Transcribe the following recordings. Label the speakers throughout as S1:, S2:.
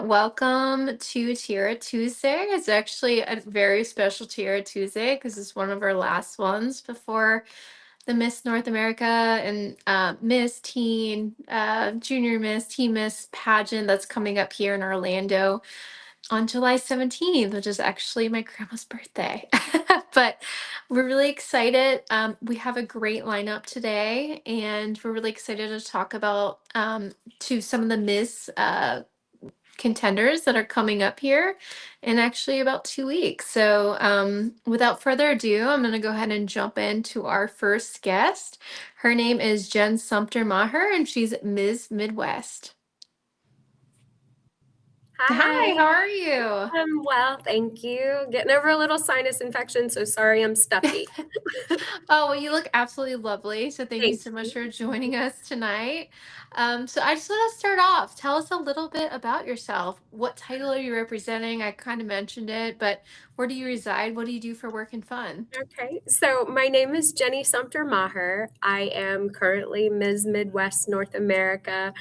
S1: Welcome to Tiara Tuesday. It's actually a very special Tiara Tuesday because it's one of our last ones before the Miss North America and Miss Teen, Junior Miss, Teen Miss pageant that's coming up here in Orlando on July 17th, which is actually my grandma's birthday. But we're really excited. We have a great lineup today, and we're really excited to talk about to some of the Miss contenders that are coming up here in actually about 2 weeks. So, without further ado, I'm going to go ahead and jump into our first guest. Her name is Jen Sumter Maher, and she's Ms. Midwest. Hi,
S2: Hi,
S1: how are you?
S2: I'm well, thank you. Getting over a little sinus infection, so sorry I'm stuffy.
S1: Oh, well, you look absolutely lovely. So thank you
S2: Thank
S1: so much
S2: you.
S1: for joining us tonight. So I just want to start off. Tell us a little bit about yourself. What title are you representing? I kind of mentioned it, but where do you reside? What do you do for work and fun?
S2: Okay, so my name is Jenny Sumter Maher. I am currently Ms. Midwest North America.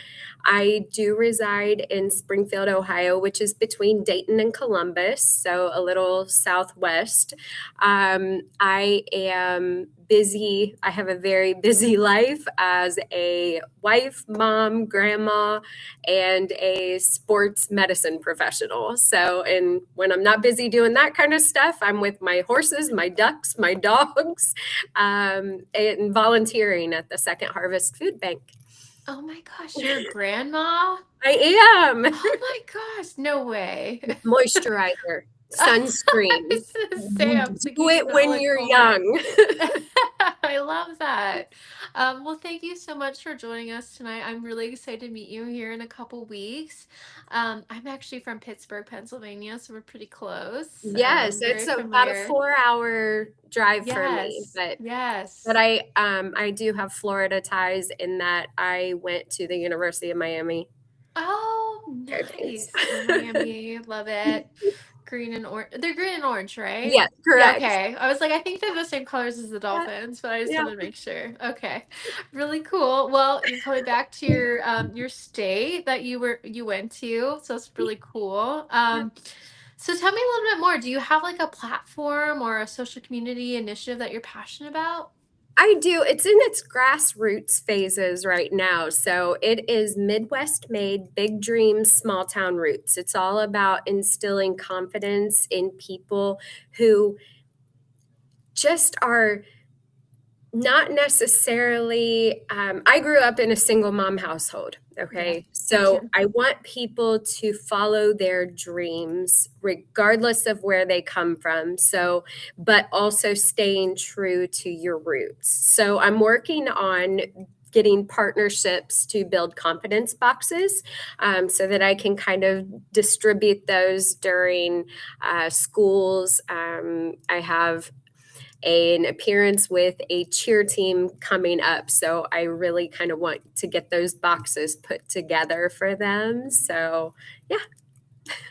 S2: I do reside in Springfield, Ohio, which is between Dayton and Columbus, so a little southwest. I am busy. I have a very busy life as a wife, mom, grandma, and a sports medicine professional. So, and when I'm not busy doing that kind of stuff, I'm with my horses, my ducks, my dogs, and volunteering at the Second Harvest Food Bank.
S1: Oh my gosh, you're a grandma?
S2: I am.
S1: Oh my gosh, no way.
S2: Moisturizer,
S1: I
S2: sunscreen.
S1: was gonna say, I'm
S2: Do
S1: thinking
S2: it
S1: about
S2: when
S1: like
S2: you're
S1: all my.
S2: young.
S1: I love that. Well, thank you so much for joining us tonight. I'm really excited to meet you here in a couple weeks. I'm actually from Pittsburgh, Pennsylvania, so we're pretty close.
S2: Yes,
S1: Very
S2: it's about a
S1: familiar.
S2: 4-hour drive for me,
S1: Yes,
S2: but
S1: yes.
S2: I do have Florida ties in that I went to the University of Miami.
S1: Oh,
S2: Go Kings.
S1: nice. Miami, love it. Green and orange. They're green and orange, right?
S2: Yes,
S1: Yeah,
S2: correct.
S1: okay. I was like, I think they're the same colors as the
S2: Yeah,
S1: Dolphins, but I just
S2: yeah.
S1: wanted to make sure. Okay. Really cool. Well, you're coming back to your state that you went to, so it's really cool.
S2: Yeah.
S1: So tell me a little bit more. Do you have like a platform or a social community initiative that you're passionate about?
S2: I do. It's in its grassroots phases right now. So it is Midwest made, big dreams, small town roots. It's all about instilling confidence in people who just are not necessarily. I grew up in a single mom household.
S1: Yeah,
S2: Okay.
S1: me
S2: So
S1: too.
S2: I want people to follow their dreams regardless of where they come from. So, but also staying true to your roots. So I'm working on getting partnerships to build confidence boxes so that I can kind of distribute those during schools. I have an appearance with a cheer team coming up. So I really kind of want to get those boxes put together for them. So, yeah.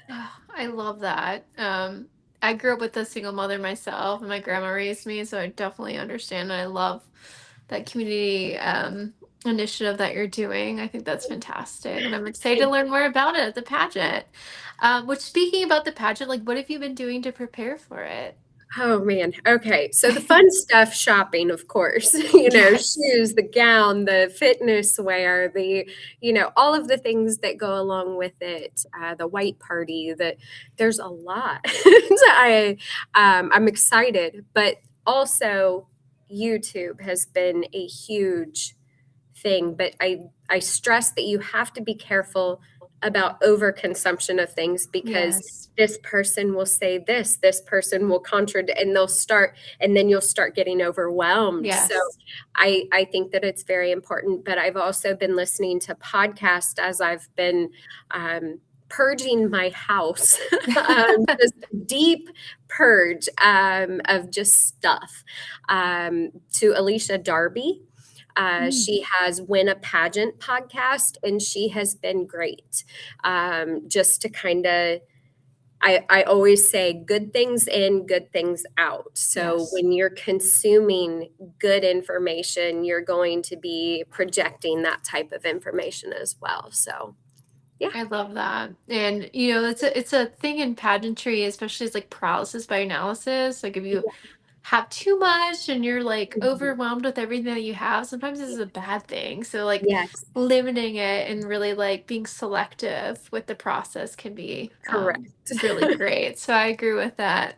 S1: Oh, I love that. I grew up with a single mother myself, and my grandma raised me, so I definitely understand. And I love that community initiative that you're doing. I think that's fantastic, and I'm excited to learn more about it at the pageant. Which, speaking about the pageant, like, what have you been doing to prepare for it?
S2: Oh man. Okay. So the fun stuff, shopping, of course, you know,
S1: Yes.
S2: shoes, the gown, the fitness wear, all of the things that go along with it, the white party, there's a lot. I'm excited, but also YouTube has been a huge thing, but I stress that you have to be careful about overconsumption of things because
S1: Yes.
S2: this person will say this person will contradict, and and then you'll start getting overwhelmed. So
S1: Yes.
S2: I think that it's very important, but I've also been listening to podcasts as I've been purging my house, just deep purge of just stuff. To Alicia Darby.
S1: Mm.
S2: She has Win a Pageant podcast, and she has been great. Just to kind of, I always say good things in, good things out. So
S1: Yes.
S2: when you're consuming good information, you're going to be projecting that type of information as well. So, Yeah.
S1: I love that. And it's a thing in pageantry, especially as like paralysis by analysis. Like if you have too much and you're like
S2: Mhm.
S1: overwhelmed with everything that you have, sometimes this is a bad thing. So like
S2: Yes,
S1: limiting it and really like being selective with the process can be
S2: correct.
S1: really great. So I agree with that.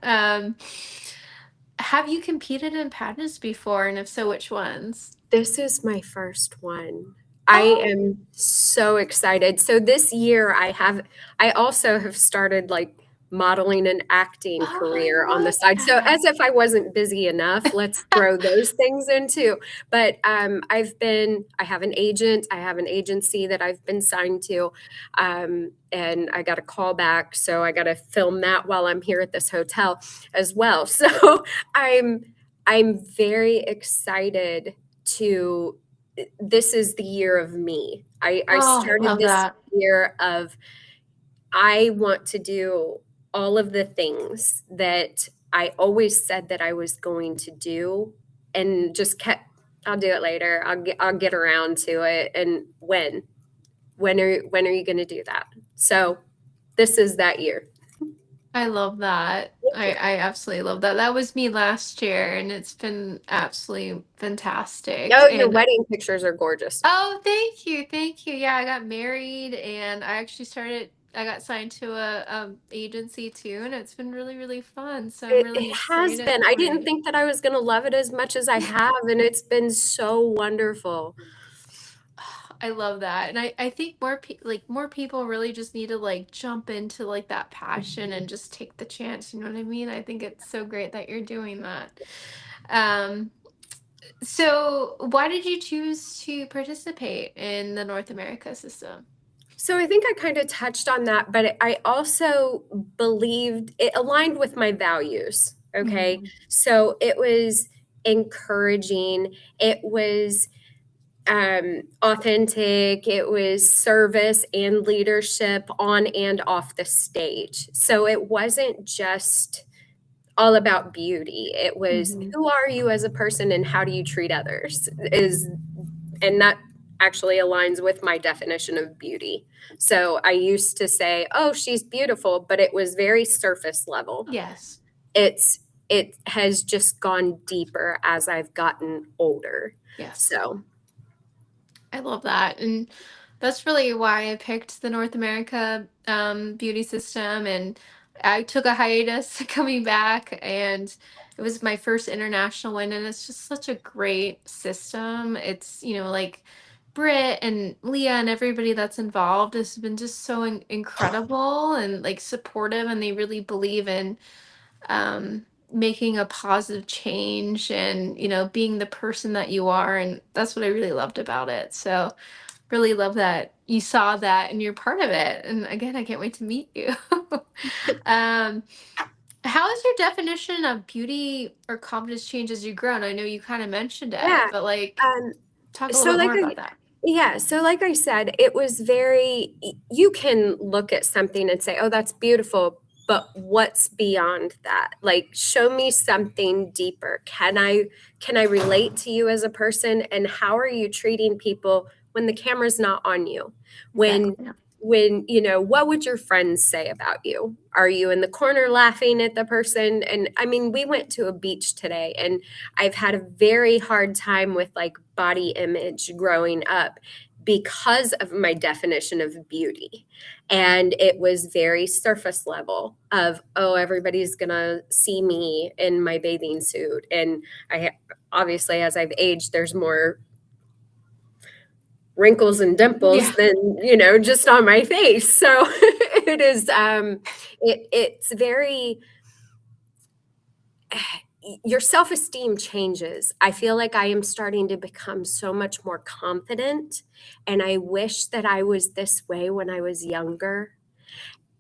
S1: Have you competed in pageants before? And if so, which ones?
S2: This is my first one. I
S1: Oh,
S2: am so excited. So this year I also have started like modeling and acting
S1: oh, I
S2: career on the
S1: love
S2: side. So
S1: that.
S2: as if I wasn't busy enough, let's throw those things in too. But I have an agent, I have an agency that I've been signed to. And I got a call back, so I got to film that while I'm here at this hotel as well. So I'm very excited to this is the year of me. I
S1: Oh,
S2: started
S1: love
S2: this
S1: that.
S2: year of I want to do all of the things that I always said that I was going to do and just kept I'll do it later. I'll get around to it. And when are you going to do that? So this is that year.
S1: I love that.
S2: Thank you.
S1: I absolutely love that. That was me last year, and it's been absolutely fantastic.
S2: Oh, your
S1: And
S2: wedding pictures are gorgeous.
S1: oh, thank you, thank you. Yeah, I got married, and I actually started. I got signed to a agency too, and it's been really, really fun. So I'm
S2: It
S1: really
S2: has
S1: excited
S2: been. I
S1: for
S2: didn't
S1: it.
S2: think that I was gonna love it as much as I have, and it's been so wonderful.
S1: I love that. And I think more people really just need to like jump into like that passion and just take the chance, you know what I mean? I think it's so great that you're doing that. Um so why did you choose to participate in the North America system?
S2: So I think I kind of touched on that, but I also believed it aligned with my values. Okay.
S1: Mhm.
S2: So it was encouraging, it was authentic, it was service and leadership on and off the stage. So it wasn't just all about beauty. It was
S1: Mhm.
S2: who are you as a person and how do you treat others is and that actually aligns with my definition of beauty. So I used to say, "Oh, she's beautiful," but it was very surface level.
S1: Yes.
S2: It has just gone deeper as I've gotten older.
S1: Yes.
S2: So,
S1: I love that. And that's really why I picked the North America beauty system. And I took a hiatus coming back, and it was my first international win. And it's just such a great system. It's, like Britt and Leah and everybody that's involved has been just so incredible and like supportive. And they really believe in making a positive change and, being the person that you are. And that's what I really loved about it. So, really love that you saw that and you're part of it. And again, I can't wait to meet you. um, how has your definition of beauty or confidence changed as you've grown? I know you kind of mentioned
S2: yeah,
S1: it, but like,
S2: um,
S1: talk a
S2: so
S1: little bit
S2: like
S1: more
S2: I
S1: about that.
S2: yeah, so like I said, it was you can look at something and say, "Oh, that's beautiful," but what's beyond that? Like, show me something deeper. Can I relate to you as a person, and how are you treating people when the camera's not on you?
S1: Exactly.
S2: When what would your friends say about you? Are you in the corner laughing at the person? And I mean, we went to a beach today, and I've had a very hard time with like body image growing up because of my definition of beauty. And it was very surface level of, oh, everybody's going to see me in my bathing suit. And obviously, as I've aged, there's more wrinkles and dimples
S1: Yeah.
S2: than just on my face. So it is it's very your self-esteem changes. I feel like I am starting to become so much more confident, and I wish that I was this way when I was younger.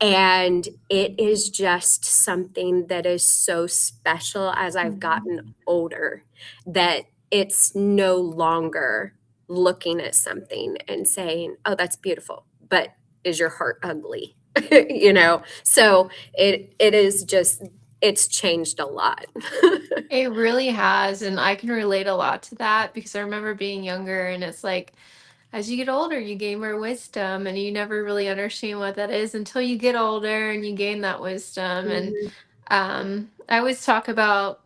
S2: And it is just something that is so special as I've
S1: Mhm.
S2: gotten older, that it's no longer looking at something and saying, "Oh, that's beautiful," but is your heart ugly? So it is just it's changed a lot.
S1: It really has. And I can relate a lot to that because I remember being younger and it's like, as you get older, you gain more wisdom, and you never really understand what that is until you get older and you gain that wisdom. And
S2: Mhm,
S1: I always talk about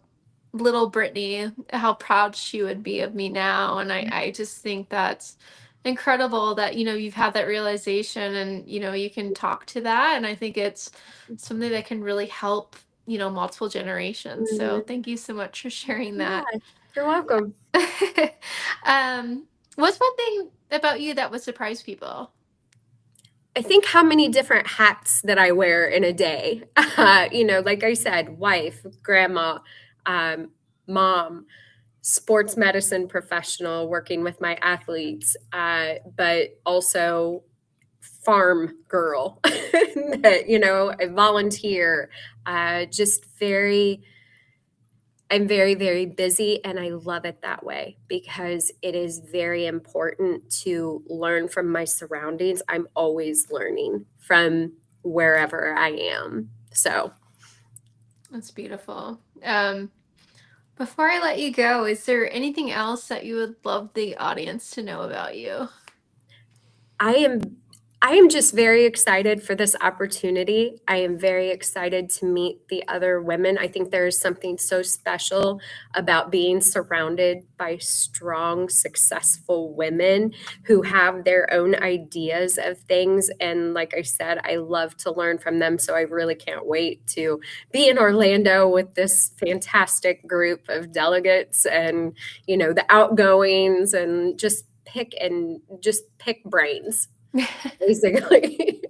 S1: little Brittany, how proud she would be of me now. And I just think that's incredible that, you've had that realization and, you can talk to that. And I think it's something that can really help, multiple generations. So
S2: mhm.
S1: thank you so much for sharing that.
S2: Yeah, you're welcome.
S1: um, what's one thing about you that would surprise people?
S2: I think how many different hats that I wear in a day. Like I said, wife, grandma, um, mom, sports medicine professional working with my athletes, but also farm girl, a volunteer, just I'm very, very busy, and I love it that way because it is very important to learn from my surroundings. I'm always learning from wherever I am. So,
S1: That's beautiful. Before I let you go, is there anything else that you would love the audience to know about you?
S2: I am I am just very excited for this opportunity. I am very excited to meet the other women. I think there is something so special about being surrounded by strong, successful women who have their own ideas of things. And like I said, I love to learn from them. So I really can't wait to be in Orlando with this fantastic group of delegates and, the outgoings and just pick brains basically.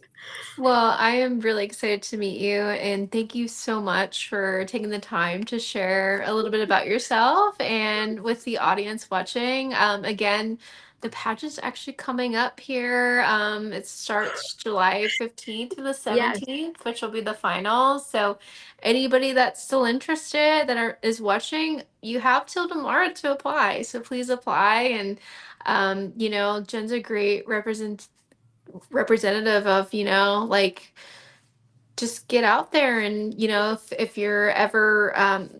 S1: Well, I am really excited to meet you, and thank you so much for taking the time to share a little bit about yourself and with the audience watching. Again, the pageant's actually coming up here. It starts July 15th to the
S2: Yes.
S1: 17th, which will be the finals. So, anybody that's still interested is watching, you have till tomorrow to apply. So please apply. And Jen's a great representative of, like, just get out there. And if you're ever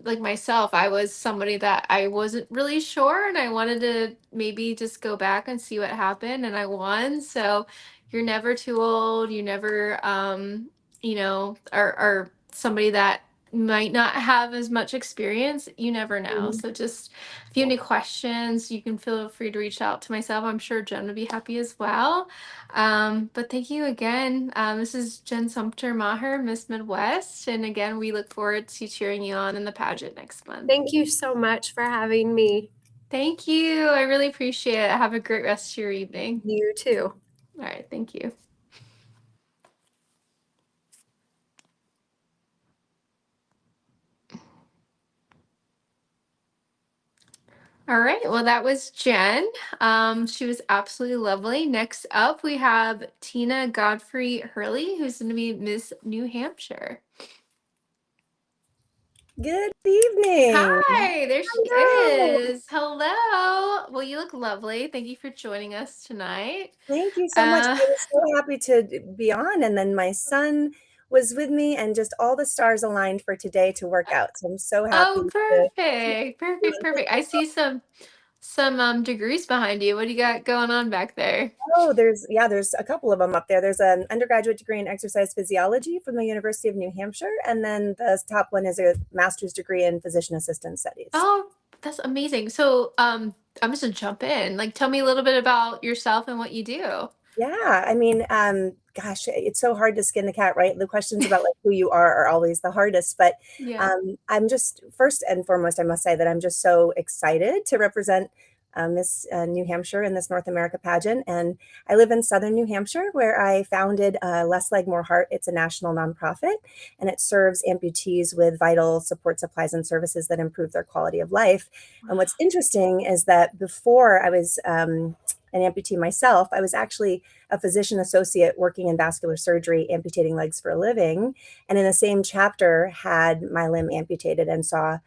S1: like myself, I was somebody that I wasn't really sure, and I wanted to maybe just go back and see what happened, and I won. So you're never too old. You never are somebody that might not have as much experience. You never know.
S2: Mhm.
S1: So just, if you have any questions, you can feel free to reach out to myself. I'm sure Jen would be happy as well. But thank you again. This is Jen Sumter Maher, Miss Midwest. And again, we look forward to cheering you on in the pageant next month.
S2: Thank you so much for having me.
S1: Thank you. I really appreciate it. Have a great rest of your evening.
S2: You too.
S1: All right. Thank you. All right. Well, that was Jen. She was absolutely lovely. Next up, we have Tina Godfrey Hurley, who's going to be Miss New Hampshire.
S3: Good evening.
S1: Hi, there she
S2: Hello.
S1: is. Hello. Well, you look lovely. Thank you for joining us tonight.
S3: Thank you so much.
S1: Uh,
S3: I was so happy to be on, and then my son was with me, and just all the stars aligned for today to work out. So I'm so
S1: oh,
S3: happy to see
S1: perfect.
S3: you
S1: Perfect,
S3: and pick
S1: perfect. I
S3: this up.
S1: see some degrees behind you. What do you got going on back there?
S3: Oh, there's a couple of them up there. There's an undergraduate degree in exercise physiology from the University of New Hampshire, and then the top one is a master's degree in physician assistant studies.
S1: Oh, that's amazing. So, I'm just gonna jump in. Like, tell me a little bit about yourself and what you do.
S3: Yeah, I mean, gosh, it's so hard to skin the cat, right? The questions about like who you are always the hardest. But
S1: Yeah.
S3: I'm just first and foremost, I must say that I'm just so excited to represent Miss New Hampshire in this North America pageant. And I live in Southern New Hampshire, where I founded Less Leg More Heart. It's a national nonprofit, and it serves amputees with vital support supplies and services that improve their quality of life. And what's interesting is that before I was an amputee myself, I was actually a physician associate working in vascular surgery, amputating legs for a living. And in the same chapter, had my limb amputated and saw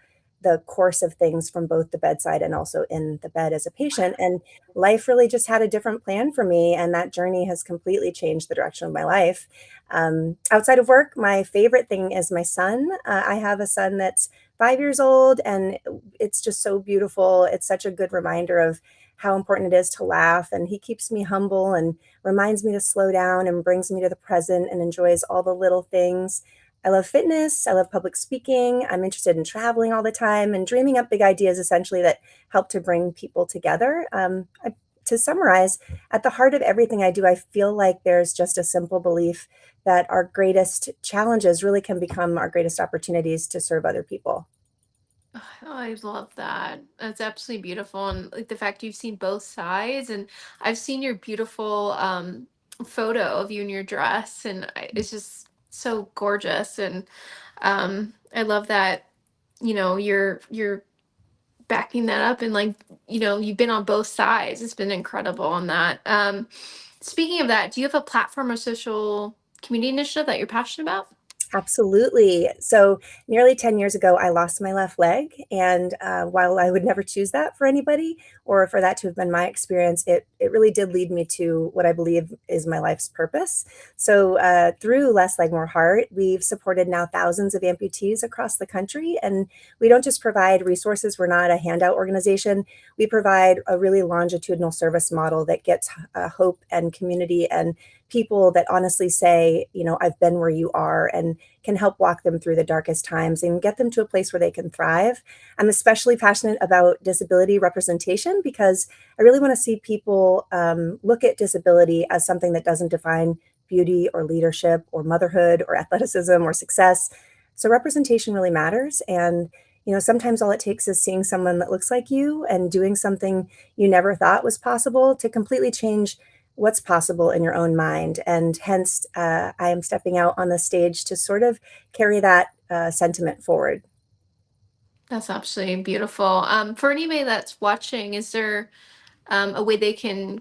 S3: the course of things from both the bedside and also in the bed as a patient. And life really just had a different plan for me. And that journey has completely changed the direction of my life. Outside of work, my favorite thing is my son. I have a son that's 5 years old, and it's just so beautiful. It's such a good reminder of how important it is to laugh. And he keeps me humble and reminds me to slow down and brings me to the present and enjoys all the little things. I love fitness. I love public speaking. I'm interested in traveling all the time and dreaming up big ideas essentially that help to bring people together. To summarize, at the heart of everything I do, I feel like there's just a simple belief that our greatest challenges really can become our greatest opportunities to serve other people.
S1: Oh, I love that. That's absolutely beautiful. And like the fact you've seen both sides, and I've seen your beautiful photo of you in your dress, and it's just so gorgeous. And I love that, you're backing that up, and like, you've been on both sides. It's been incredible on that. Speaking of that, do you have a platform or social community initiative that you're passionate about?
S3: Absolutely. So, nearly 10 years ago, I lost my left leg. And while I would never choose that for anybody or for that to have been my experience, it really did lead me to what I believe is my life's purpose. So, through Less Leg, More Heart, we've supported now thousands of amputees across the country. And we don't just provide resources, we're not a handout organization. We provide a really longitudinal service model that gets hope and community and people that honestly say, I've been where you are, and can help walk them through the darkest times and get them to a place where they can thrive. I'm especially passionate about disability representation because I really want to see people look at disability as something that doesn't define beauty or leadership or motherhood or athleticism or success. So representation really matters. And sometimes all it takes is seeing someone that looks like you and doing something you never thought was possible to completely change what's possible in your own mind. And hence, I am stepping out on the stage to sort of carry that sentiment forward.
S1: That's absolutely beautiful. For anybody that's watching, is there a way they can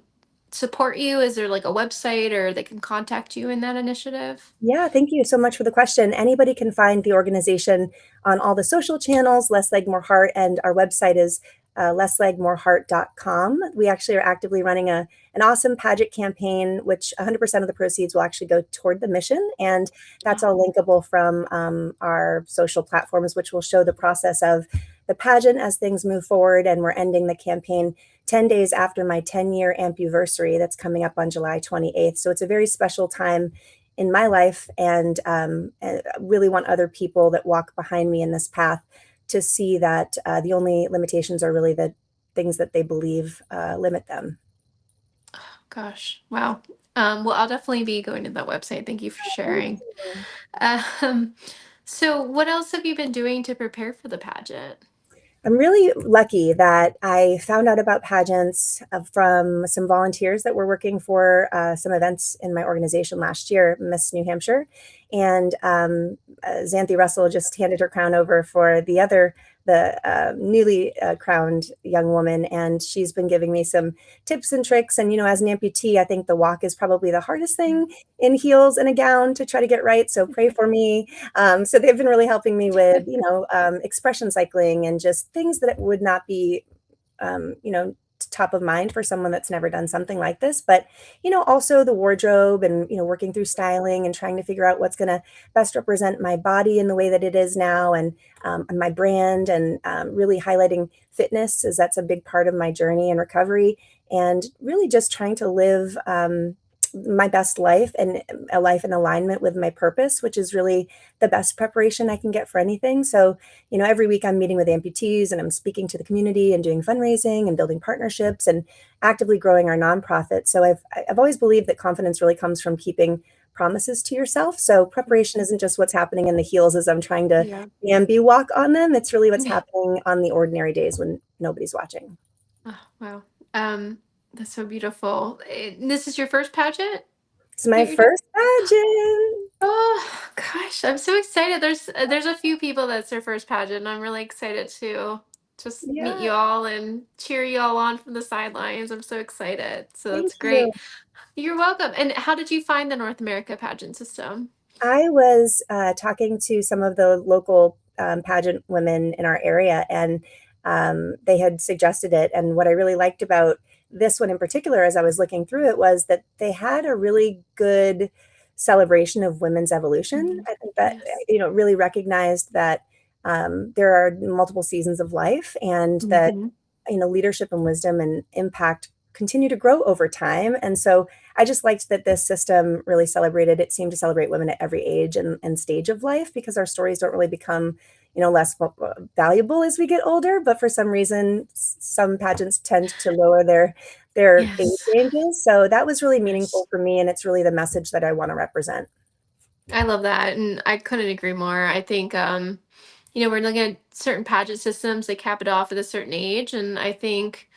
S1: support you? Is there like a website or they can contact you in that initiative?
S3: Yeah, thank you so much for the question. Anybody can find the organization on all the social channels, Less Leg, More Heart, and our website is lesslegmoreheart.com. We actually are actively running an awesome pageant campaign, which 100% of the proceeds will actually go toward the mission. And that's all linkable from our social platforms, which will show the process of the pageant as things move forward. And we're ending the campaign 10 days after my 10-year ampuversary that's coming up on July 28th. So it's a very special time in my life, and I really want other people that walk behind me in this path to see that the only limitations are really the things that they believe limit them.
S1: Gosh, wow. Well, I'll definitely be going to that website. Thank you for
S3: Thank
S1: sharing.
S3: you.
S1: Um, so what else have you been doing to prepare for the pageant?
S3: I'm really lucky that I found out about pageants from some volunteers that were working for some events in my organization last year, Miss New Hampshire. And Xanthi Russell just handed her crown over for the newly crowned young woman. And she's been giving me some tips and tricks. And, as an amputee, I think the walk is probably the hardest thing in heels and a gown to try to get right. So pray for me. So they've been really helping me with, expression cycling and just things that would not be, top of mind for someone that's never done something like this. But, also the wardrobe and, working through styling and trying to figure out what's going to best represent my body in the way that it is now, and my brand, and really highlighting fitness, as that's a big part of my journey and recovery, and really just trying to live my best life, and a life in alignment with my purpose, which is really the best preparation I can get for anything. So, every week I'm meeting with amputees and I'm speaking to the community and doing fundraising and building partnerships and actively growing our nonprofit. So I've always believed that confidence really comes from keeping promises to yourself. So preparation isn't just what's happening in the heels as I'm trying to
S1: Yeah.
S3: ambi walk on them. It's really what's happening on the ordinary days when nobody's watching.
S1: Oh, wow. That's so beautiful. This is your first pageant
S3: It's my
S1: that you're doing?
S3: first pageant.
S1: Oh gosh, I'm so excited. There's a few people that's their first pageant. I'm really excited to just meet
S3: Yeah,
S1: you all and cheer you all on from the sidelines. I'm so excited. So
S3: thank
S1: that's
S3: you.
S1: great. You're welcome. And how did you find the North America pageant system?
S3: I was talking to some of the local pageant women in our area, and they had suggested it. And what I really liked about this one in particular, as I was looking through it, was that they had a really good celebration of women's evolution.
S1: Mhm.
S3: I think that,
S1: Yes.
S3: really recognized that there are multiple seasons of life, and that
S1: Hmm.
S3: leadership and wisdom and impact continue to grow over time. And so I just liked that this system really celebrated, it seemed to celebrate women at every age and stage of life, because our stories don't really become, less valuable as we get older. But for some reason, some pageants tend to lower their age
S1: Yes.
S3: ranges. So that was really meaningful for me. And it's really the message that I want to represent.
S1: I love that, and I couldn't agree more. I think, we're looking at certain pageant systems, they cap it off at a certain age, and I think,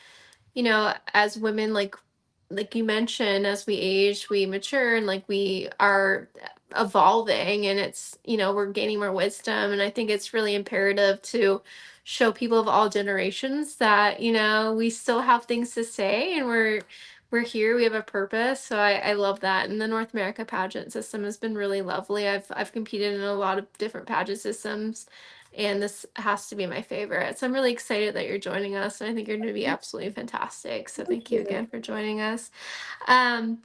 S1: as women, like you mentioned, as we age, we mature, and like we are evolving, and it's, we're gaining more wisdom, and I think it's really imperative to show people of all generations that, we still have things to say, and we're here, we have a purpose. So I love that. And the North America pageant system has been really lovely. I've competed in a lot of different pageant systems, and this has to be my favorite. So I'm really excited that you're joining us, and I think you're going to be absolutely fantastic. So
S3: Thank
S1: thank you
S3: you.
S1: again for joining us. Um,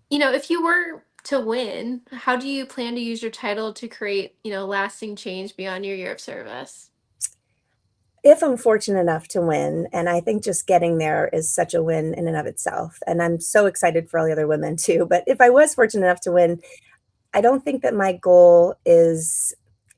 S1: if you were to win, how do you plan to use your title to create, lasting change beyond your year of service?
S3: If I'm fortunate enough to win, and I think just getting there is such a win in and of itself, and I'm so excited for all the other women too. But if I was fortunate enough to win, I don't think that my goal is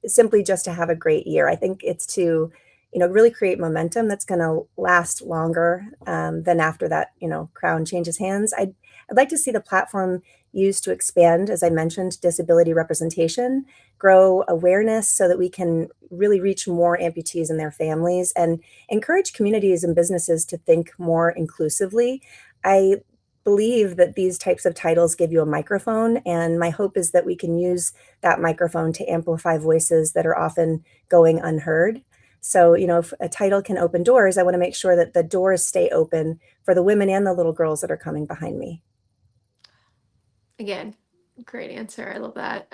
S3: simply just to have a great year. I think it's to, really create momentum that's going to last longer than after that, crown changes hands. I'd like to see the platform used to expand, as I mentioned, disability representation, grow awareness so that we can really reach more amputees and their families, and encourage communities and businesses to think more inclusively. I believe that these types of titles give you a microphone, and my hope is that we can use that microphone to amplify voices that are often going unheard. So, if a title can open doors, I want to make sure that the doors stay open for the women and the little girls that are coming behind me.
S1: Again, great answer. I love that.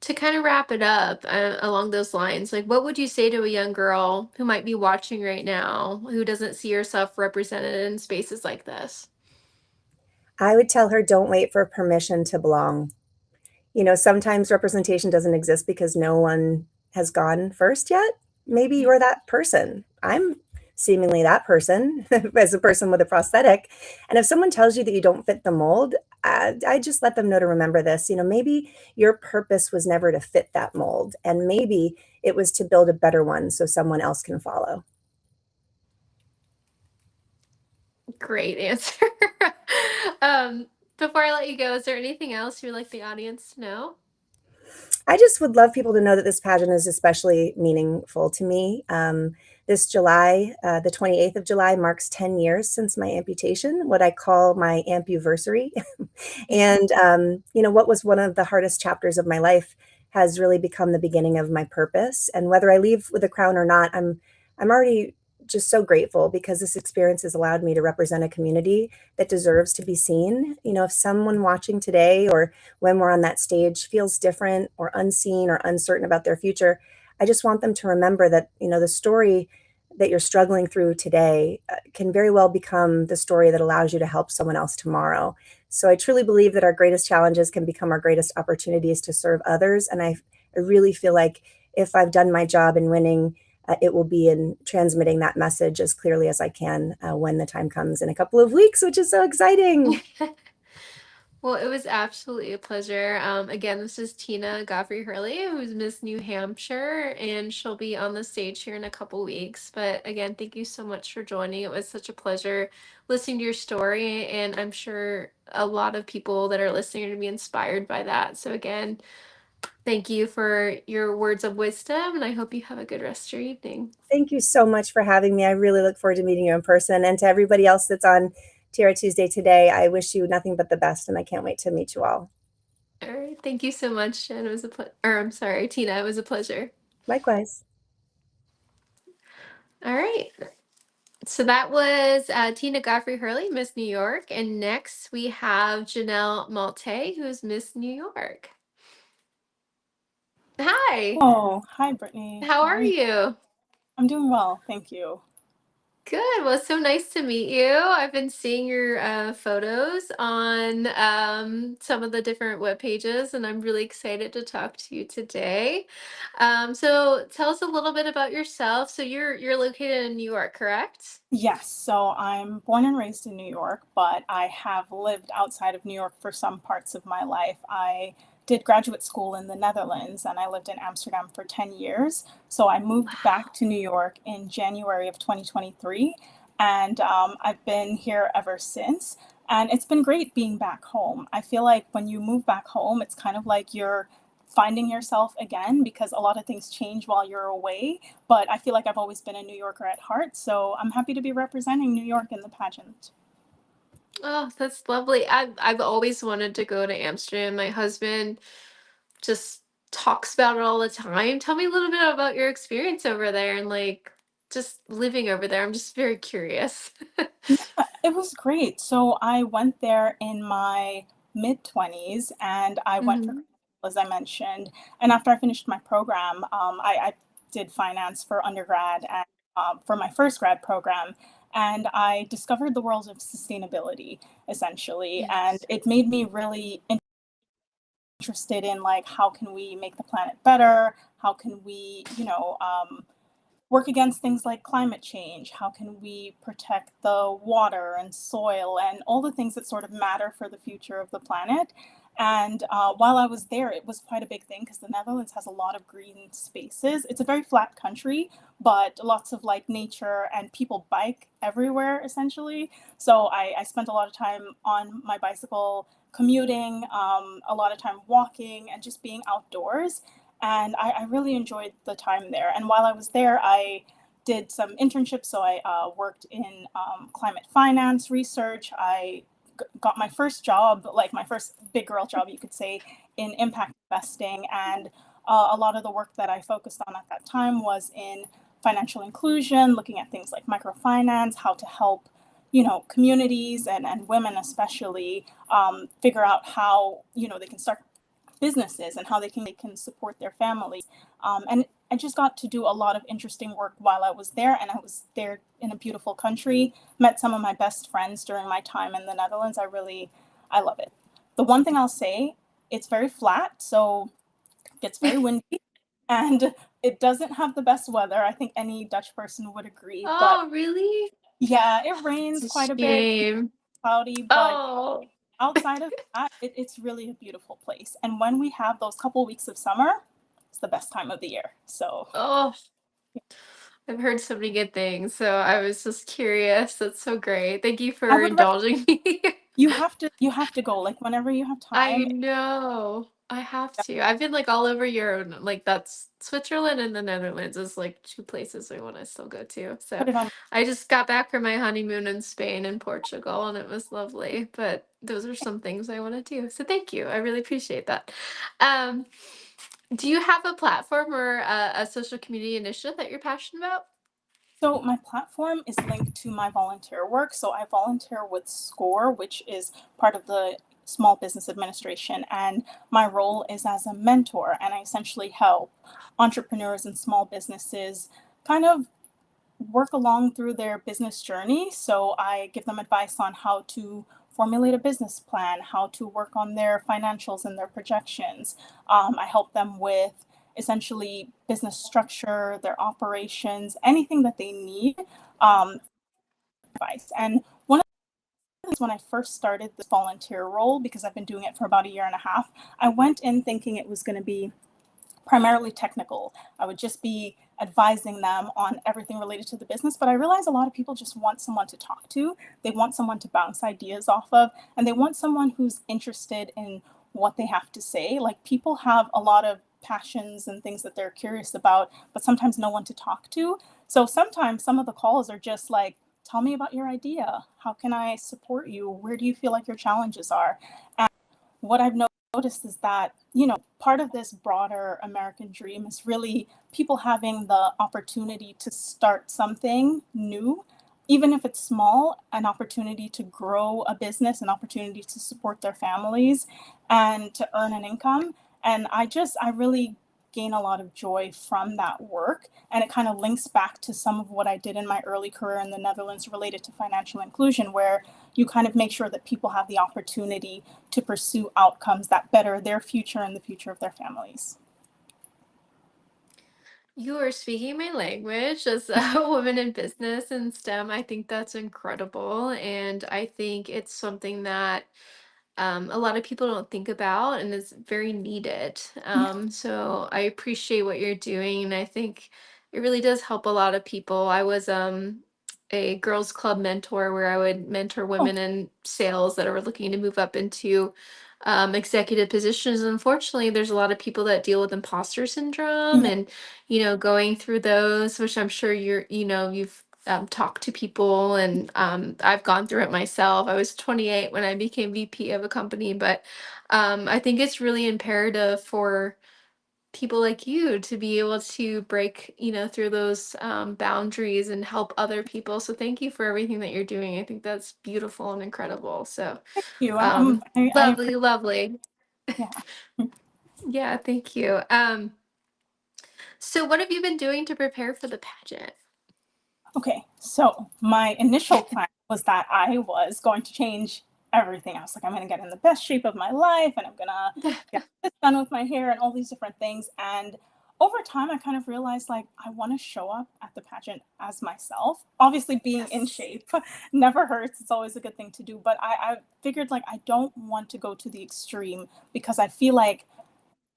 S1: To kind of wrap it up along those lines, like what would you say to a young girl who might be watching right now who doesn't see herself represented in spaces like this?
S3: I would tell her, don't wait for permission to belong. Sometimes representation doesn't exist because no one has gone first yet. Maybe
S1: Yeah.
S3: you're that person. I'm seemingly that person as a person with a prosthetic. And if someone tells you that you don't fit the mold, I just let them know to remember this. Maybe your purpose was never to fit that mold, and maybe it was to build a better one so someone else can follow.
S1: Great answer. um, Before I let you go, is there anything else you'd like the audience to know?
S3: I just would love people to know that this pageant is especially meaningful to me. This July, the 28th of July, marks 10 years since my amputation, what I call my ampuversary. And, what was one of the hardest chapters of my life has really become the beginning of my purpose. And whether I leave with a crown or not, I'm already just so grateful, because this experience has allowed me to represent a community that deserves to be seen. If someone watching today, or when we're on that stage, feels different or unseen or uncertain about their future, I just want them to remember that, the story that you're struggling through today can very well become the story that allows you to help someone else tomorrow. So I truly believe that our greatest challenges can become our greatest opportunities to serve others. And I really feel like if I've done my job in winning, it will be in transmitting that message as clearly as I can when the time comes in a couple of weeks, which is so exciting.
S1: Well, it was absolutely a pleasure. Again, this is Tina Godfrey Hurley, who's Miss New Hampshire, and she'll be on the stage here in a couple weeks. But again, thank you so much for joining. It was such a pleasure listening to your story, and I'm sure a lot of people that are listening are going to be inspired by that. So again, thank you for your words of wisdom, and I hope you have a good rest of your evening.
S3: Thank you so much for having me. I really look forward to meeting you in person. And to everybody else that's on Tiara Tuesday today, I wish you nothing but the best, and I can't wait to meet you all.
S1: All right, thank you so much, and it was or I'm sorry, Tina, it was a pleasure.
S3: Likewise.
S1: All right. So that was Tina Godfrey Hurley, Miss New York. And next we have Janelle Malte, who's Miss New York. Hi,
S4: Oh, hi, Brittany.
S1: how
S4: How are
S1: are
S4: you?
S1: you?
S4: I'm doing well, thank you.
S1: Good. Well, it's so nice to meet you. I've been seeing your photos on some of the different web pages, and I'm really excited to talk to you today. So tell us a little bit about yourself. So you're located in New York, correct?
S4: Yes, so I'm born and raised in New York, but I have lived outside of New York for some parts of my life. I did graduate school in the Netherlands and I lived in Amsterdam for 10 years. So I moved back to New York in January of 2023, and I've been here ever since. And it's been great being back home. I feel like when you move back home, it's kind of like you're finding yourself again because a lot of things change while you're away, but I feel like I've always been a New Yorker at heart, so I'm happy to be representing New York in the pageant.
S1: Oh, that's lovely. I've always wanted to go to Amsterdam. My husband just talks about it all the time. Tell me a little bit about your experience over there and like just living over there. I'm just very curious.
S4: Yeah, it was great. So I went there in my mid 20s and I went for,
S1: Hmm.
S4: as I mentioned. And after I finished my program, I did finance for undergrad and for my first grad program. And I discovered the world of sustainability essentially. And
S1: Yes.
S4: it made me really interested in like how can we make the planet better, how can we work against things like climate change, how can we protect the water and soil and all the things that sort of matter for the future of the planet. And while I was there, it was quite a big thing because the Netherlands has a lot of green spaces. It's a very flat country, but lots of like nature, and people bike everywhere essentially. So I spent a lot of time on my bicycle commuting, a lot of time walking and just being outdoors. And I really enjoyed the time there. And while I was there, I did some internships. So I worked in climate finance research. I got my first job, like my first big girl job, you could say, in impact investing. And a lot of the work that I focused on at that time was in financial inclusion, looking at things like microfinance, how to help communities and women especially figure out how they can start businesses and how they can support their families. And I just got to do a lot of interesting work while I was there, and I was there in a beautiful country. Met some of my best friends during my time in the Netherlands. I love it. The one thing I'll say, it's very flat, so it gets very windy, and it doesn't have the best weather. I think any Dutch person would agree, but
S1: Oh, really?
S4: yeah, it
S1: It's
S4: rains
S1: a
S4: quite a bit,
S1: shame.
S4: cloudy, but
S1: Oh,
S4: outside of that, it's really a beautiful place. And when we have those couple weeks of summer, it's the best time of the year. So
S1: oh, I've heard so many good things. So I was just curious. That's so great. Thank you
S4: I
S1: for
S4: would recommend
S1: indulging me.
S4: you have to go like whenever you have
S1: I
S4: time.
S1: know. I have to. I've been like all over Europe. Like that's Switzerland and the Netherlands is like two places I want to still go to. So
S4: Put it on.
S1: I just got back from my honeymoon in Spain and Portugal and it was lovely. But those are some things I want to do. So thank you. I really appreciate that. Um, do you have a platform or a social community initiative that you're passionate about?
S4: So my platform is linked to my volunteer work. So I volunteer with SCORE, which is part of the Small Business Administration, and my role is as a mentor, and I essentially help entrepreneurs and small businesses kind of work along through their business journey. So I give them advice on how to formulate a business plan, how to work on their financials and their projections. I help them with essentially business structure, their operations, anything that they need. Advice. And one of the things when I first started this volunteer role, because I've been doing it for about a year and a half, I went in thinking it was going to be primarily technical. I would just be advising them on everything related to the business. But I realize a lot of people just want someone to talk to. They want someone to bounce ideas off of, and they want someone who's interested in what they have to say. Like people have a lot of passions and things that they're curious about, but sometimes no one to talk to. So sometimes some of the calls are just like, tell me about your idea. How can I support you? Where do you feel like your challenges are? And what I've noticed is that, part of this broader American dream is really people having the opportunity to start something new, even if it's small, an opportunity to grow a business, an opportunity to support their families and to earn an income. And I really gain a lot of joy from that work. And it kind of links back to some of what I did in my early career in the Netherlands related to financial inclusion, where you kind of make sure that people have the opportunity to pursue outcomes that better their future and the future of their families.
S1: You are speaking my language as a woman in business and STEM. I think that's incredible. And I think it's something that a lot of people don't think about and is very needed.
S4: Yeah.
S1: So I appreciate what you're doing. And I think it really does help a lot of people. I was a girls club mentor where I would mentor
S4: Oh,
S1: women in sales that are looking to move up into executive positions. Unfortunately, there's a lot of people that deal with imposter syndrome
S4: yeah.
S1: and, going through those, which I'm sure you've talked to people, and I've gone through it myself. I was 28 when I became VP of a company, but I think it's really imperative for people like you to be able to break, through those boundaries and help other people. So thank you for everything that you're doing. I think that's beautiful and incredible. So
S4: Thank you. I
S1: lovely,
S4: appreciate.
S1: lovely.
S4: Yeah.
S1: Yeah, thank you. So what have you been doing to prepare for the pageant?
S4: Okay, so my initial plan was that I was going to change everything. I was like, I'm going to get in the best shape of my life and I'm going to get this done with my hair and all these different things. And over time, I kind of realized like I want to show up at the pageant as myself. Obviously, being in
S1: Yes.
S4: shape never hurts. It's always a good thing to do. But I figured like I don't want to go to the extreme because I feel like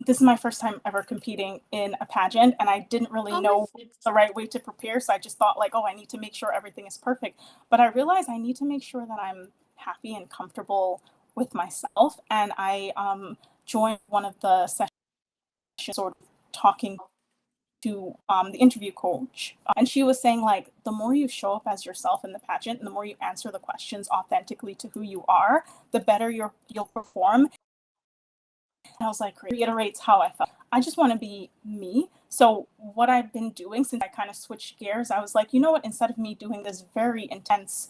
S4: this is my first time ever competing in a pageant and I didn't really
S1: Oh my
S4: know the right way to prepare. So I just thought like, oh, I need to make sure everything is perfect. But I realized I need to make sure that I'm happy and comfortable with myself. And I joined one of the sessions sort of talking to the interview coach. And she was saying like, the more you show up as yourself in the pageant and the more you answer the questions authentically to who you are, the better you'll perform. And I was like, reiterates how I felt. I just want to be me. So what I've been doing since I kind of switched gears, I was like, you know what? Instead of me doing this very intense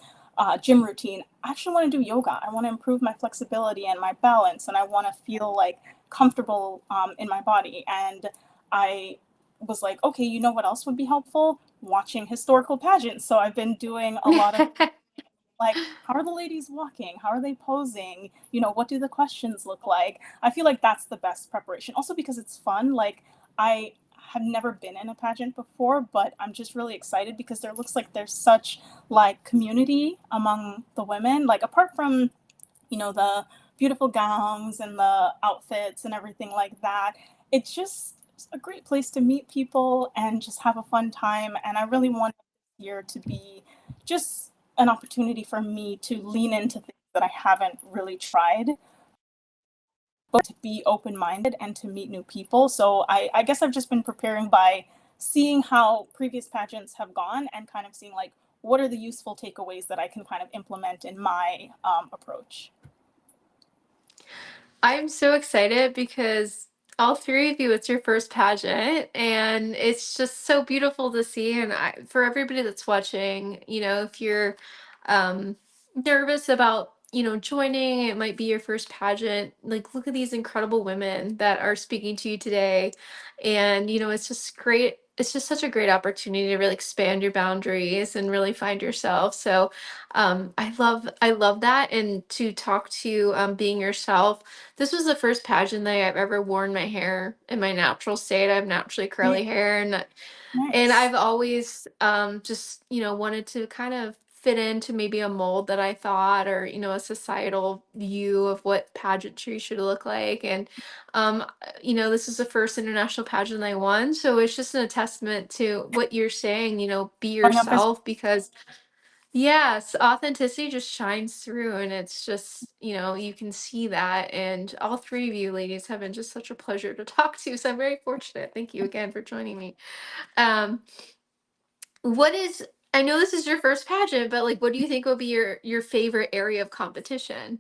S4: gym routine, I actually want to do yoga. I want to improve my flexibility and my balance, and I want to feel like comfortable in my body. And I was like, okay, you know what else would be helpful? Watching historical pageants. So I've been doing a lot of like, how are the ladies walking? How are they posing? You know, what do the questions look like? I feel like that's the best preparation. Also because it's fun. Like I have never been in a pageant before, but I'm just really excited because there looks like there's such like community among the women. Like apart from, the beautiful gowns and the outfits and everything like that, it's just a great place to meet people and just have a fun time. And I really want this year to be just an opportunity for me to lean into things that I haven't really tried, but to be open minded and to meet new people. So I guess I've just been preparing by seeing how previous pageants have gone and kind of seeing like what are the useful takeaways that I can kind of implement in my approach.
S1: I'm so excited because all three of you, it's your first pageant, and it's just so beautiful to see. And for everybody that's watching, if you're nervous about, joining, it might be your first pageant. Like, look at these incredible women that are speaking to you today. And, it's just great. It's just such a great opportunity to really expand your boundaries and really find yourself. So, I love that. And to talk to being yourself, this was the first pageant that I've ever worn my hair in my natural state. I have naturally
S4: Yeah,
S1: curly hair, and
S4: nice.
S1: I've always just, wanted to kind of fit into maybe a mold that I thought, or, a societal view of what pageantry should look like. And this is the first international pageant I won. So it's just a testament to what you're saying, be
S4: Showing up as
S1: yourself, because yes, authenticity just shines through, and it's just, you can see that. And all three of you ladies have been just such a pleasure to talk to. So I'm very fortunate. Thank you again for joining me. Um, what is, I know this is your first pageant, but like, what do you think will be your favorite area of competition?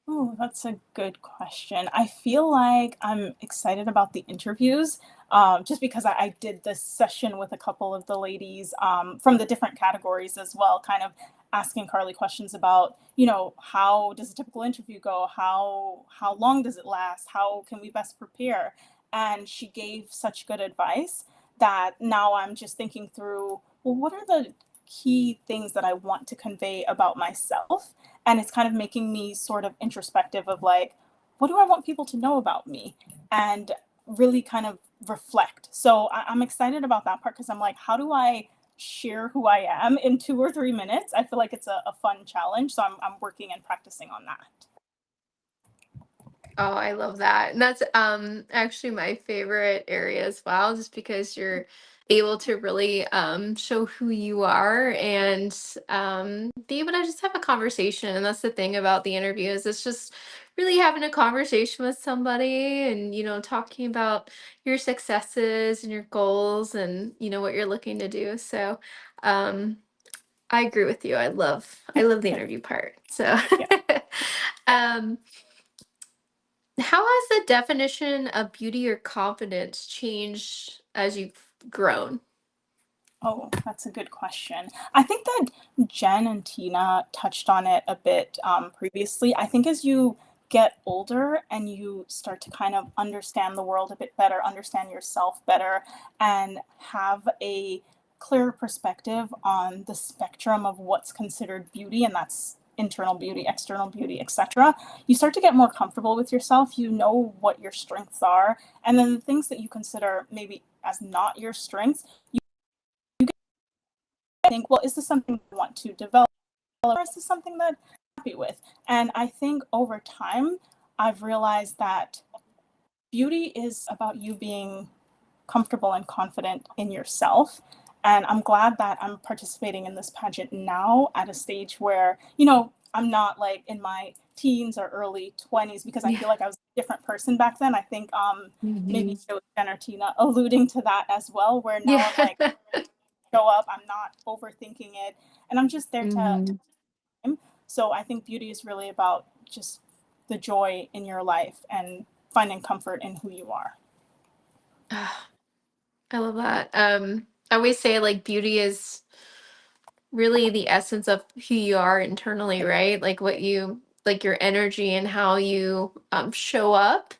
S4: Oh, that's a good question. I feel like I'm excited about the interviews, just because I did this session with a couple of the ladies from the different categories as well, kind of asking Carly questions about, how does a typical interview go? How long does it last? How can we best prepare? and she gave such good advice that now I'm just thinking through, well, what are the key things that I want to convey about myself? And it's kind of making me sort of introspective of like, what do I want people to know about me? And really kind of reflect. So I'm excited about that part because I'm like, how do I share who I am in 2 or 3 minutes? I feel like it's a fun challenge. So I'm working and practicing on that.
S1: Oh, I love that. And that's actually my favorite area as well, just because you're able to really show who you are and be able to just have a conversation. And that's the thing about the interviews. It's just really having a conversation with somebody and, talking about your successes and your goals and, what you're looking to do. So I agree with you. I love the interview part. So
S4: Yeah.
S1: um how has the definition of beauty or confidence changed as you've grown?
S4: Oh, that's a good question. I think that Jen and Tina touched on it a bit previously. I think as you get older and you start to kind of understand the world a bit better, understand yourself better, and have a clearer perspective on the spectrum of what's considered beauty, and that's internal beauty, external beauty, etc., you start to get more comfortable with yourself. You know what your strengths are, and then the things that you consider maybe as not your strengths, think, well, is this something I want to develop, or is this something that I'm happy with? And I think over time, I've realized that beauty is about you being comfortable and confident in yourself. And I'm glad that I'm participating in this pageant now at a stage where, I'm not like in my teens or early 20s, because I
S1: Yeah.
S4: feel like I was a different person back then. I think maybe
S1: Hmm.
S4: it was Jen or Tina alluding to that as well, where now I'm
S1: Yeah.
S4: like, show up, I'm not overthinking it, and I'm just there to
S1: Hmm.
S4: so I think beauty is really about just the joy in your life and finding comfort in who you are.
S1: I love that. I always say like beauty is really the essence of who you are internally, right? Like like your energy and how you show up.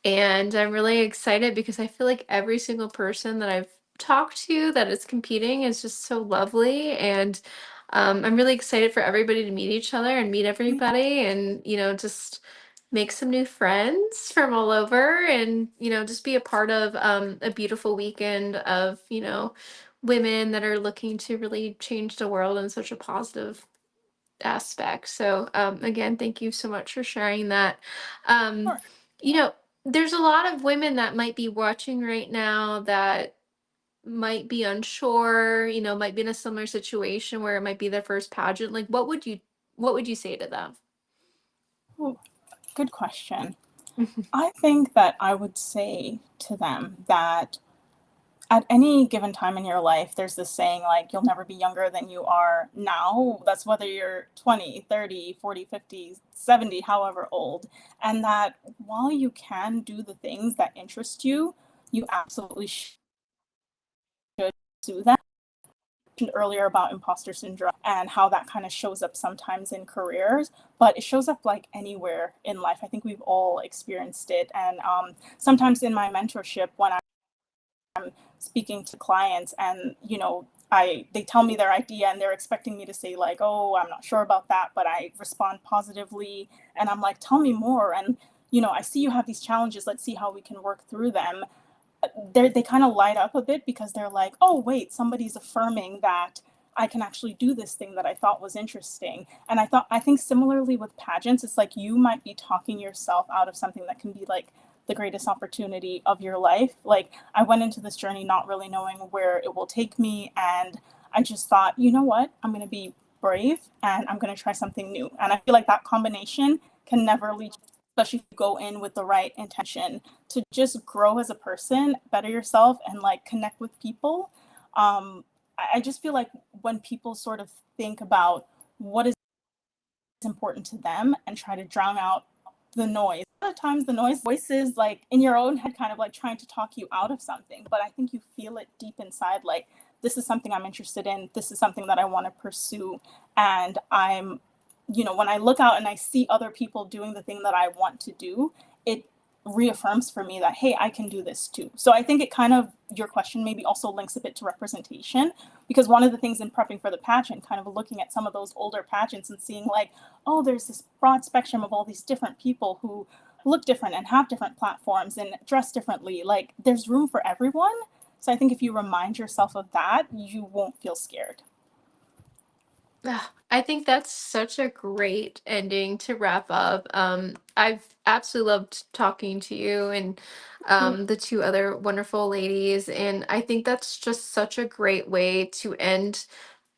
S1: And I'm really excited because I feel like every single person that I've talked to that is competing is just so lovely. And I'm really excited for everybody to meet each other and meet everybody and, just make some new friends from all over and, just be a part of a beautiful weekend of, women that are looking to really change the world in such a positive aspect. So again, thank you so much for sharing that. Um,
S4: Sure.
S1: you know, there's a lot of women that might be watching right now that might be unsure, might be in a similar situation where it might be their first pageant. Like what would you say to them?
S4: Ooh, good question. I think that I would say to them that at any given time in your life, there's this saying like, you'll never be younger than you are now. That's whether you're 20, 30, 40, 50, 70, however old. And that while you can do the things that interest you, you absolutely should do them. Earlier about imposter syndrome and how that kind of shows up sometimes in careers, but it shows up like anywhere in life. I think we've all experienced it. And sometimes in my mentorship, when I'm speaking to clients and, they tell me their idea and they're expecting me to say like, oh, I'm not sure about that, but I respond positively and I'm like, tell me more. And, I see you have these challenges. Let's see how we can work through them. They kind of light up a bit because they're like, oh, wait, somebody's affirming that I can actually do this thing that I thought was interesting. And I think similarly with pageants, it's like you might be talking yourself out of something that can be like the greatest opportunity of your life. Like I went into this journey not really knowing where it will take me. And I just thought, you know what? I'm going to be brave and I'm going to try something new. And I feel like that combination can never lead, especially if you go in with the right intention to just grow as a person, better yourself, and like connect with people. I just feel like when people sort of think about what is important to them and try to drown out the noise, a lot of times the noise voices like in your own head kind of like trying to talk you out of something, but I think you feel it deep inside, like this is something I'm interested in, this is something that I want to pursue. And when I look out and I see other people doing the thing that I want to do, it reaffirms for me that, hey, I can do this too. So I think it kind of, your question maybe also links a bit to representation, because one of the things in prepping for the pageant, kind of looking at some of those older pageants and seeing like, oh, there's this broad spectrum of all these different people who look different and have different platforms and dress differently. Like there's room for everyone. So I think if you remind yourself of that, you won't feel scared.
S1: I think that's such a great ending to wrap up. I've absolutely loved talking to you and the two other wonderful ladies, and I think that's just such a great way to end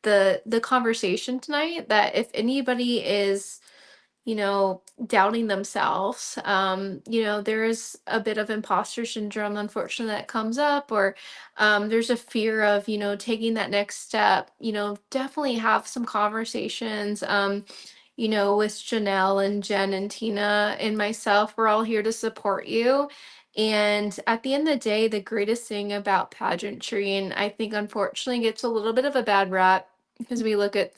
S1: the conversation tonight. That if anybody is, doubting themselves, there is a bit of imposter syndrome, unfortunately, that comes up, or there's a fear of, taking that next step, definitely have some conversations, with Janelle and Jen and Tina and myself. We're all here to support you. And at the end of the day, the greatest thing about pageantry, and I think unfortunately gets a little bit of a bad rap because we look at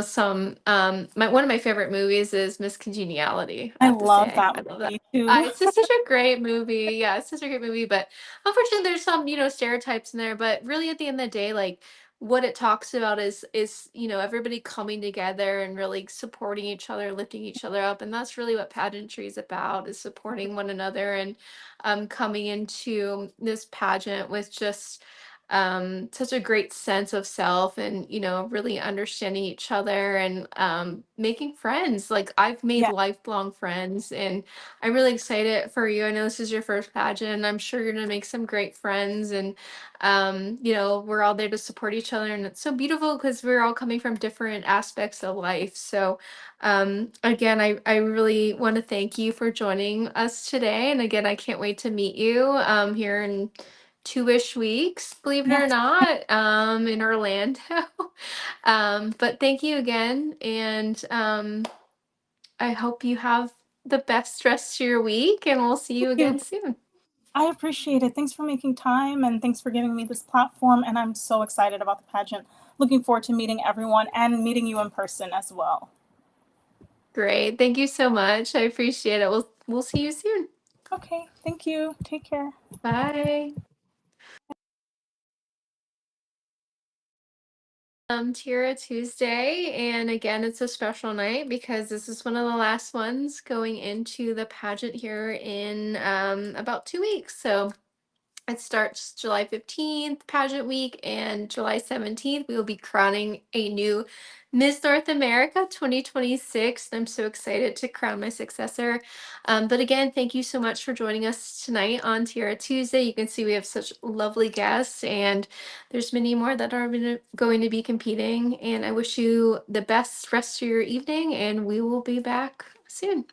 S1: some one of my favorite movies is Miss Congeniality. I
S4: I
S1: have to
S4: love
S1: say,
S4: that
S1: I love that.
S4: movie too.
S1: It's just such a great movie. Yeah, it's such a great movie. But unfortunately, there's some stereotypes in there. But really, at the end of the day, like what it talks about is everybody coming together and really supporting each other, lifting each other up, and that's really what pageantry is about: is supporting one another and coming into this pageant with just such a great sense of self, and really understanding each other, and making friends. Like I've made
S4: Yeah.
S1: lifelong friends, and I'm really excited for you. I know this is your first pageant, and I'm sure you're gonna make some great friends, and we're all there to support each other, and it's so beautiful because we're all coming from different aspects of life. So again, I really want to thank you for joining us today, and again, I can't wait to meet you here in 2-ish weeks, believe it or
S4: Yes.
S1: not, in Orlando. But thank you again, and I hope you have the best rest of your week, and we'll see you
S4: Thank
S1: again
S4: you.
S1: soon.
S4: I appreciate it. Thanks for making time, and thanks for giving me this platform. And I'm so excited about the pageant. Looking forward to meeting everyone and meeting you in person as well.
S1: Great. Thank you so much. I appreciate it. We'll see you soon.
S4: Okay. Thank you. Take care.
S1: Bye. Tiara Tuesday, and again, it's a special night because this is one of the last ones going into the pageant here in about 2 weeks. So it starts July 15th, pageant week, and July 17th, we will be crowning a new Miss North America 2026. I'm so excited to crown my successor. But again, thank you so much for joining us tonight on Tiara Tuesday. You can see we have such lovely guests, and there's many more that are going to be competing. And I wish you the best rest of your evening, and we will be back soon.